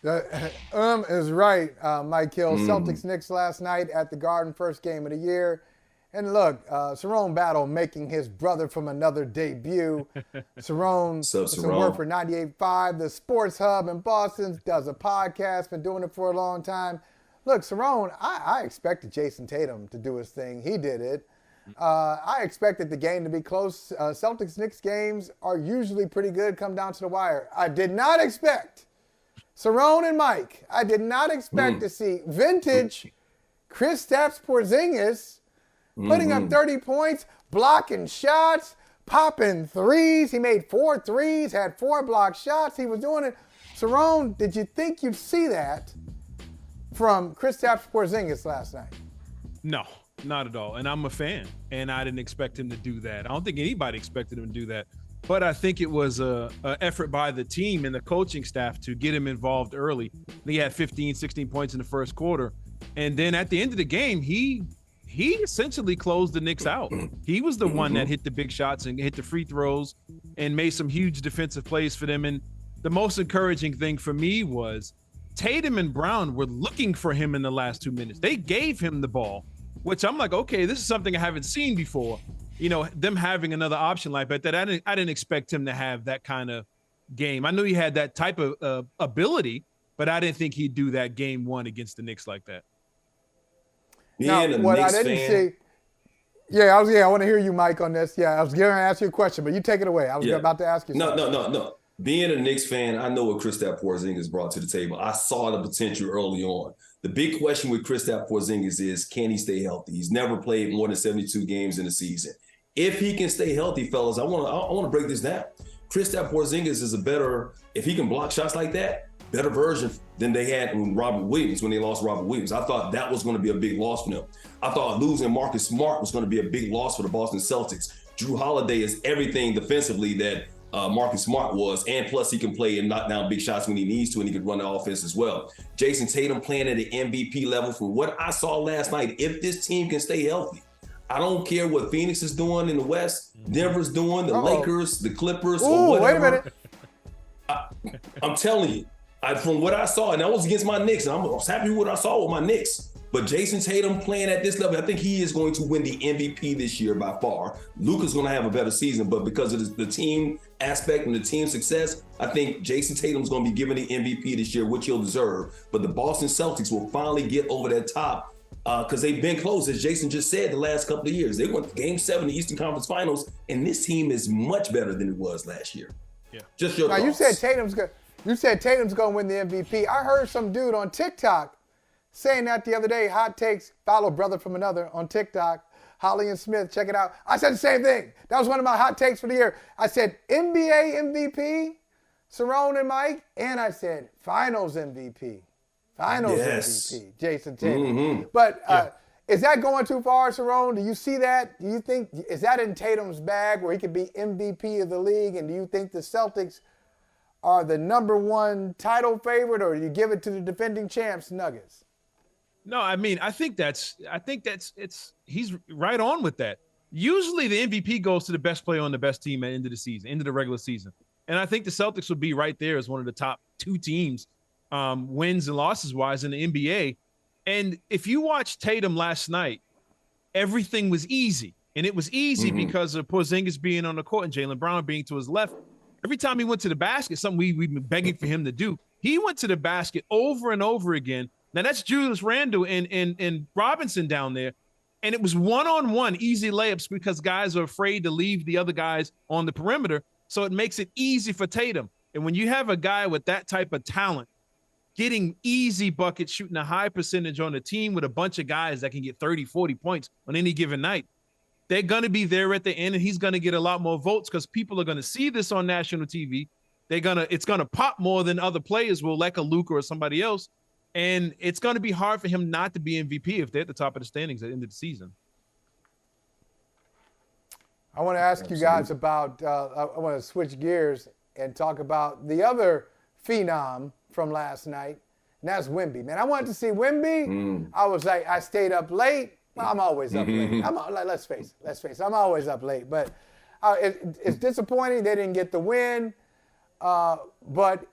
Is right, Mike Hill. Mm. Celtics Knicks last night at the Garden, first game of the year. And look, Cerrone Battle making his brother from another debut. Cerrone What's up, with some work Sarone? for 98.5, the Sports Hub in Boston, does a podcast, been doing it for a long time. Look, Cerrone, I expected Jayson Tatum to do his thing. He did it. I expected the game to be close. Celtics-Knicks games are usually pretty good, come down to the wire. I did not expect Cerrone and Mike, I did not expect Mm. to see vintage Kristaps Porzingis putting up Mm-hmm. 30 points, blocking shots, popping threes. He made 4 threes, had 4 blocked shots. He was doing it. Cerrone, did you think you'd see that from Kristaps Porzingis last night? No, not at all. And I'm a fan, and I didn't expect him to do that. I don't think anybody expected him to do that. But I think it was a effort by the team and the coaching staff to get him involved early. He had 15, 16 points in the first quarter. And then at the end of the game, he essentially closed the Knicks out. He was the one that hit the big shots and hit the free throws and made some huge defensive plays for them. And the most encouraging thing for me was Tatum and Brown were looking for him in the last 2 minutes. They gave him the ball, which I'm like, okay, this is something I haven't seen before. You know, them having another option like that. I didn't expect him to have that kind of game. I knew he had that type of ability, but I didn't think he'd do that game one against the Knicks like that. Now, Being a what I Knicks didn't fan, see, I want to hear you, Mike, on this. Yeah, I was going to ask you a question, but you take it away. I was yeah. about to ask you No, something. no, no, no. Being a Knicks fan, I know what Kristaps Porzingis brought to the table. I saw the potential early on. The big question with Kristaps Porzingis is, can he stay healthy? He's never played more than 72 games in a season. If he can stay healthy, fellas, I want to break this down. Kristaps Porzingis is a better, if he can block shots like that, better version than they had when Robert Williams, when they lost Robert Williams. I thought that was going to be a big loss for them. I thought losing Marcus Smart was going to be a big loss for the Boston Celtics. Drew Holiday is everything defensively that Marcus Smart was, and plus he can play and knock down big shots when he needs to, and he can run the offense as well. Jayson Tatum playing at the MVP level. From what I saw last night, if this team can stay healthy, I don't care what Phoenix is doing in the West, Denver's doing, the Lakers, the Clippers, or whatever. Wait a minute. I'm telling you, from what I saw, and that was against my Knicks, and I was happy with what I saw with my Knicks. But Jayson Tatum playing at this level, I think he is going to win the MVP this year by far. Luka's going to have a better season, but because of the team aspect and the team success, I think Jayson Tatum's going to be given the MVP this year, which he'll deserve. But the Boston Celtics will finally get over that top because they've been close, as Jason just said, the last couple of years. They went to Game 7 of the Eastern Conference Finals, and this team is much better than it was last year. Yeah. Just your Now, thoughts. you said Tatum's going to win the MVP. I heard some dude on TikTok saying that the other day. Hot takes, follow brother from another on TikTok, Holly and Smith. Check it out. I said the same thing. That was one of my hot takes for the year. I said NBA MVP, Cerrone and Mike, and I said Finals MVP. Finals Yes. MVP, Jayson Tatum. Mm-hmm. But is that going too far, Cerrone? Do you see that? Do you think, is that in Tatum's bag where he could be MVP of the league? And do you think the Celtics are the number one title favorite, or do you give it to the defending champs, Nuggets? No, I mean, I think he's right on with that. Usually the MVP goes to the best player on the best team at the end of the season, end of the regular season. And I think the Celtics would be right there as one of the top 2 teams, wins and losses wise in the NBA. And if you watch Tatum last night, everything was easy. And it was easy because of Porzingis being on the court and Jaylen Brown being to his left. Every time he went to the basket, something we've been begging for him to do, he went to the basket over and over again. Now that's Julius Randle and Robinson down there. And it was one-on-one easy layups because guys are afraid to leave the other guys on the perimeter. So it makes it easy for Tatum. And when you have a guy with that type of talent, getting easy buckets, shooting a high percentage on the team with a bunch of guys that can get 30, 40 points on any given night, they're going to be there at the end, and he's going to get a lot more votes because people are going to see this on national TV. It's going to pop more than other players will, like a Luka or somebody else. And it's going to be hard for him not to be MVP if they're at the top of the standings at the end of the season. I want to ask you guys about, I want to switch gears and talk about the other phenom from last night, and that's Wemby. Man, I wanted to see Wemby. I was like, I stayed up late. Well, I'm always up late. Let's face it, I'm always up late. But it's disappointing they didn't get the win. But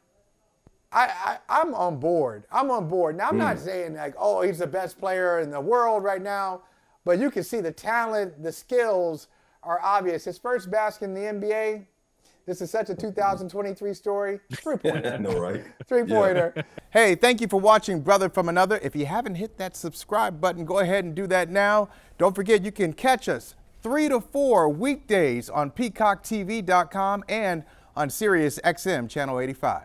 I'm on board. I'm on board. Now, I'm not saying like, oh, he's the best player in the world right now, but you can see the talent, the skills are obvious. His first basket in the NBA, this is such a 2023 story. Three-pointer. I know, right? Three-pointer. Yeah. Hey, thank you for watching Brother from Another. If you haven't hit that subscribe button, go ahead and do that now. Don't forget, you can catch us 3 to 4 weekdays on PeacockTV.com and on Sirius XM Channel 85.